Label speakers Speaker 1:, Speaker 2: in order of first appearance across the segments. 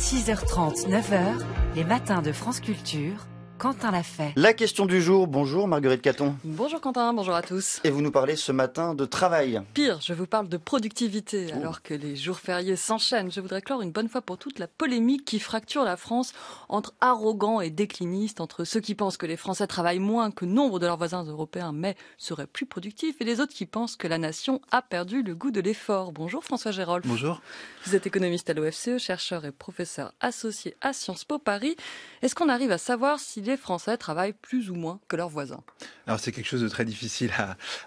Speaker 1: 6h30, 9h, les matins de France Culture, Quentin l'a fait.
Speaker 2: La question du jour, bonjour Marguerite Caton.
Speaker 3: Bonjour Quentin, bonjour à tous.
Speaker 2: Et vous nous parlez ce matin de travail.
Speaker 3: Pire, je vous parle de productivité. Alors que les jours fériés s'enchaînent, je voudrais clore une bonne fois pour toutes la polémique qui fracture la France entre arrogants et déclinistes, entre ceux qui pensent que les Français travaillent moins que nombre de leurs voisins européens mais seraient plus productifs, et les autres qui pensent que la nation a perdu le goût de l'effort. Bonjour François Gérolf.
Speaker 4: Bonjour.
Speaker 3: Vous êtes économiste à l'OFCE, chercheur et professeur associé à Sciences Po Paris. Est-ce qu'on arrive à savoir si les Français travaillent plus ou moins que leurs voisins?
Speaker 4: Alors c'est quelque chose de très difficile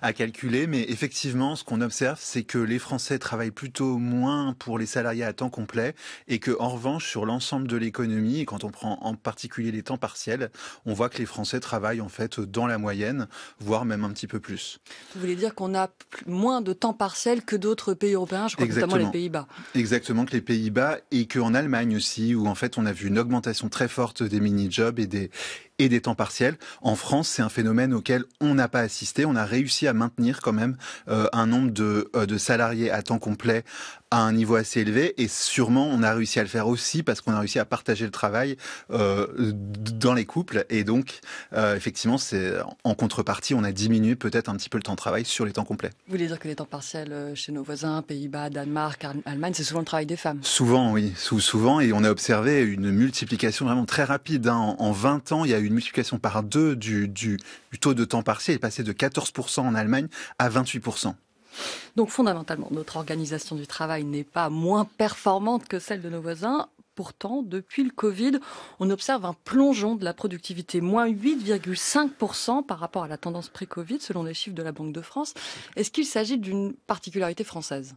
Speaker 4: à calculer, mais effectivement, ce qu'on observe, c'est que les Français travaillent plutôt moins pour les salariés à temps complet, et que en revanche, sur l'ensemble de l'économie, et quand on prend en particulier les temps partiels, on voit que les Français travaillent en fait dans la moyenne, voire même un petit peu plus.
Speaker 3: Vous voulez dire qu'on a moins de temps partiel que d'autres pays européens, je crois notamment les Pays-Bas.
Speaker 4: Exactement, que les Pays-Bas, et qu'en Allemagne aussi, où en fait on a vu une augmentation très forte des mini-jobs et des temps partiels. En France, c'est un phénomène auquel on n'a pas assisté. On a réussi à maintenir quand même un nombre de salariés à temps complet à un niveau assez élevé, et sûrement on a réussi à le faire aussi parce qu'on a réussi à partager le travail dans les couples, et donc effectivement, c'est en contrepartie, on a diminué peut-être un petit peu le temps de travail sur les temps complets.
Speaker 3: Vous voulez dire que les temps partiels chez nos voisins, Pays-Bas, Danemark, Allemagne, c'est souvent le travail des femmes?
Speaker 4: Souvent, oui, souvent, et on a observé une multiplication vraiment très rapide. En 20 ans, il y a eu une multiplication par 2 du taux de temps partiel, est passé de 14% en Allemagne à 28%.
Speaker 3: Donc fondamentalement, notre organisation du travail n'est pas moins performante que celle de nos voisins. Pourtant, depuis le Covid, on observe un plongeon de la productivité, moins 8,5% par rapport à la tendance pré-Covid, selon les chiffres de la Banque de France. Est-ce qu'il s'agit d'une particularité française?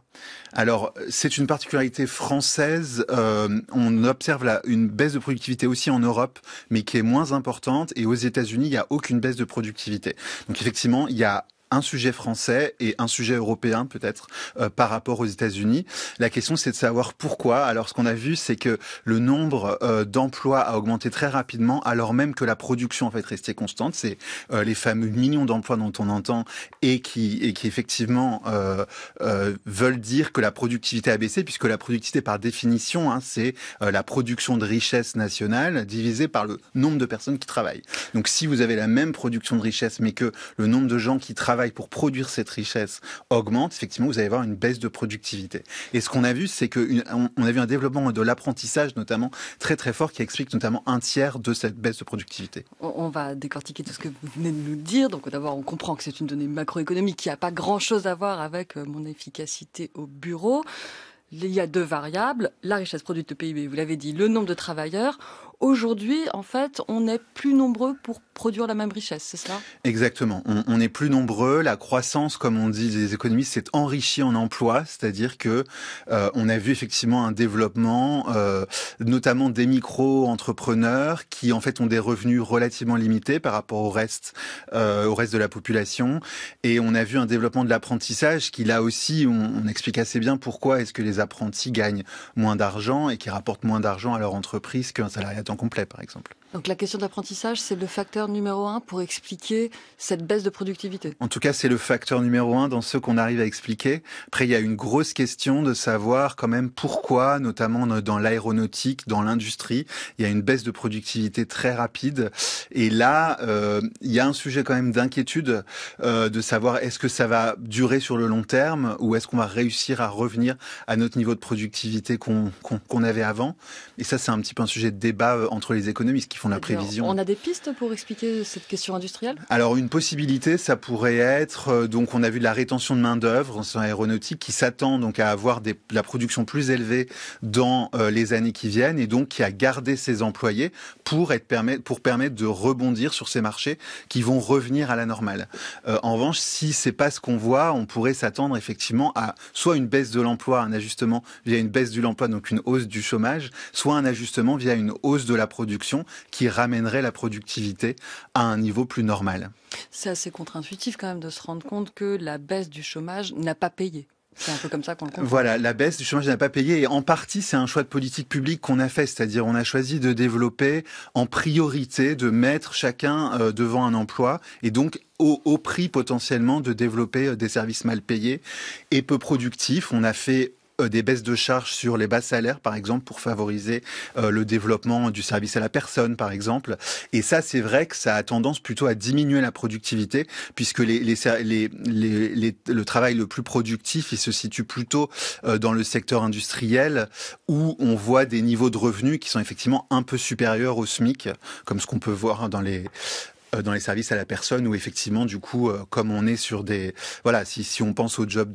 Speaker 4: Alors, c'est une particularité française. On observe une baisse de productivité aussi en Europe, mais qui est moins importante. Et aux États-Unis, il n'y a aucune baisse de productivité. Donc effectivement, il y a un sujet français et un sujet européen peut-être par rapport aux États-Unis. La question, c'est de savoir pourquoi. Alors, ce qu'on a vu, c'est que le nombre d'emplois a augmenté très rapidement, alors même que la production en fait restait constante. C'est les fameux millions d'emplois dont on entend et qui effectivement veulent dire que la productivité a baissé, puisque la productivité, par définition, c'est la production de richesse nationale divisée par le nombre de personnes qui travaillent. Donc, si vous avez la même production de richesse, mais que le nombre de gens qui travaillent pour produire cette richesse augmente, effectivement, vous allez avoir une baisse de productivité. Et ce qu'on a vu, c'est qu'on a vu un développement de l'apprentissage, notamment, très très fort, qui explique notamment un tiers de cette baisse de productivité.
Speaker 3: On va décortiquer tout ce que vous venez de nous dire. Donc d'abord, on comprend que c'est une donnée macroéconomique qui n'a pas grand-chose à voir avec mon efficacité au bureau. Il y a deux variables, la richesse produite de PIB, vous l'avez dit, le nombre de travailleurs. Aujourd'hui, en fait, on est plus nombreux pour produire la même richesse, c'est ça?
Speaker 4: Exactement. On est plus nombreux. La croissance, comme on dit les économistes, s'est enrichie en emplois, c'est-à-dire que on a vu effectivement un développement, notamment des micro-entrepreneurs qui en fait ont des revenus relativement limités par rapport au reste de la population, et on a vu un développement de l'apprentissage qui, là aussi, on explique assez bien pourquoi est-ce que les apprentis gagnent moins d'argent et qui rapportent moins d'argent à leur entreprise qu'un salarié à temps complet, par exemple.
Speaker 3: Donc la question de l'apprentissage, c'est le facteur numéro 1 pour expliquer cette baisse de productivité.
Speaker 4: En tout cas, c'est le facteur numéro 1 dans ce qu'on arrive à expliquer. Après, il y a une grosse question de savoir quand même pourquoi, notamment dans l'aéronautique, dans l'industrie, il y a une baisse de productivité très rapide. Et là, il y a un sujet quand même d'inquiétude de savoir est-ce que ça va durer sur le long terme, ou est-ce qu'on va réussir à revenir à notre niveau de productivité qu'on avait avant. Et ça, c'est un petit peu un sujet de débat entre les économistes qui font la prévision.
Speaker 3: On a des pistes pour expliquer cette question industrielle?
Speaker 4: Alors, une possibilité, ça pourrait être, donc on a vu de la rétention de main-d'œuvre dans l'aéronautique qui s'attend donc à avoir de la production plus élevée dans les années qui viennent, et donc qui a gardé ses employés pour permettre de rebondir sur ces marchés qui vont revenir à la normale. En revanche, si c'est pas ce qu'on voit, on pourrait s'attendre effectivement à soit une baisse de l'emploi, un ajustement via une baisse de l'emploi, donc une hausse du chômage, soit un ajustement via une hausse de la production qui ramènerait la productivité à un niveau plus normal.
Speaker 3: C'est assez contre-intuitif quand même de se rendre compte que la baisse du chômage n'a pas payé. C'est un peu comme ça qu'on le comprend.
Speaker 4: Voilà, la baisse du chômage n'a pas payé, et en partie c'est un choix de politique publique qu'on a fait, c'est-à-dire on a choisi de développer en priorité, de mettre chacun devant un emploi, et donc au prix potentiellement de développer des services mal payés et peu productifs. On a fait des baisses de charges sur les bas salaires, par exemple, pour favoriser le développement du service à la personne, par exemple. Et ça, c'est vrai que ça a tendance plutôt à diminuer la productivité, puisque le travail le plus productif, il se situe plutôt dans le secteur industriel, où on voit des niveaux de revenus qui sont effectivement un peu supérieurs au SMIC, comme ce qu'on peut voir dans les services à la personne, où effectivement, du coup, comme on est sur des, voilà, si on pense au job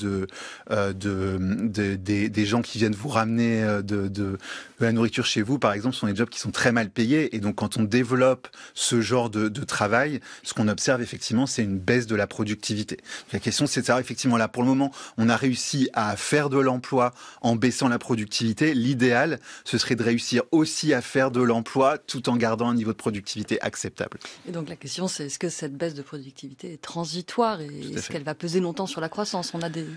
Speaker 4: des gens qui viennent vous ramener de la nourriture chez vous, par exemple, ce sont des jobs qui sont très mal payés. Et donc, quand on développe ce genre de travail, ce qu'on observe effectivement, c'est une baisse de la productivité. La question, c'est de savoir effectivement là, pour le moment, on a réussi à faire de l'emploi en baissant la productivité. L'idéal, ce serait de réussir aussi à faire de l'emploi tout en gardant un niveau de productivité acceptable.
Speaker 3: Et donc la question, c'est est-ce que cette baisse de productivité est transitoire et est-ce qu'elle va peser longtemps sur la croissance? On a des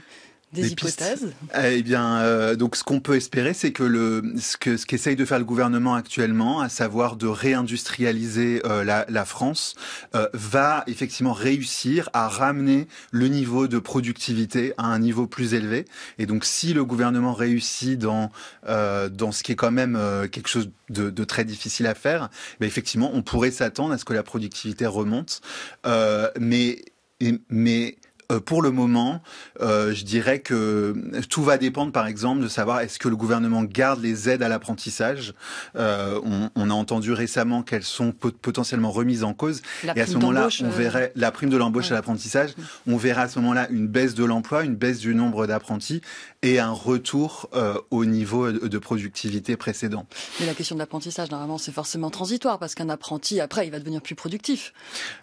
Speaker 3: hypothèses.
Speaker 4: Eh bien, donc ce qu'on peut espérer, c'est que ce qu'essaye de faire le gouvernement actuellement, à savoir de réindustrialiser la France, va effectivement réussir à ramener le niveau de productivité à un niveau plus élevé. Et donc, si le gouvernement réussit dans ce qui est quand même quelque chose de très difficile à faire, ben effectivement, on pourrait s'attendre à ce que la productivité remonte. Mais pour le moment, je dirais que tout va dépendre, par exemple, de savoir est-ce que le gouvernement garde les aides à l'apprentissage. On a entendu récemment qu'elles sont potentiellement remises en cause. Et à ce moment-là, on verrait la prime de l'embauche à l'apprentissage. On verrait à ce moment-là une baisse de l'emploi, une baisse du nombre d'apprentis et un retour au niveau de productivité précédent.
Speaker 3: Mais la question de l'apprentissage, normalement, c'est forcément transitoire parce qu'un apprenti, après, il va devenir plus productif.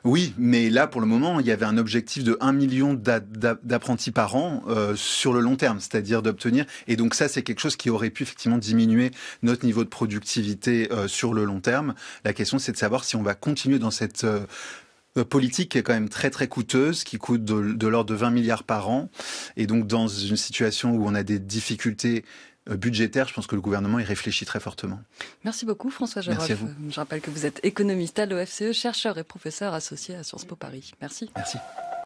Speaker 4: Oui, mais là, pour le moment, il y avait un objectif de 1 million d'apprentis par an sur le long terme, c'est-à-dire d'obtenir. Et donc ça, c'est quelque chose qui aurait pu effectivement diminuer notre niveau de productivité sur le long terme. La question, c'est de savoir si on va continuer dans cette politique qui est quand même très très coûteuse, qui coûte de l'ordre de 20 milliards par an. Et donc dans une situation où on a des difficultés budgétaire, je pense que le gouvernement y réfléchit très fortement.
Speaker 3: Merci beaucoup François Gerolf.
Speaker 4: Merci à vous.
Speaker 3: Je rappelle que vous êtes économiste à l'OFCE, chercheur et professeur associé à Sciences Po Paris. Merci.
Speaker 4: Merci.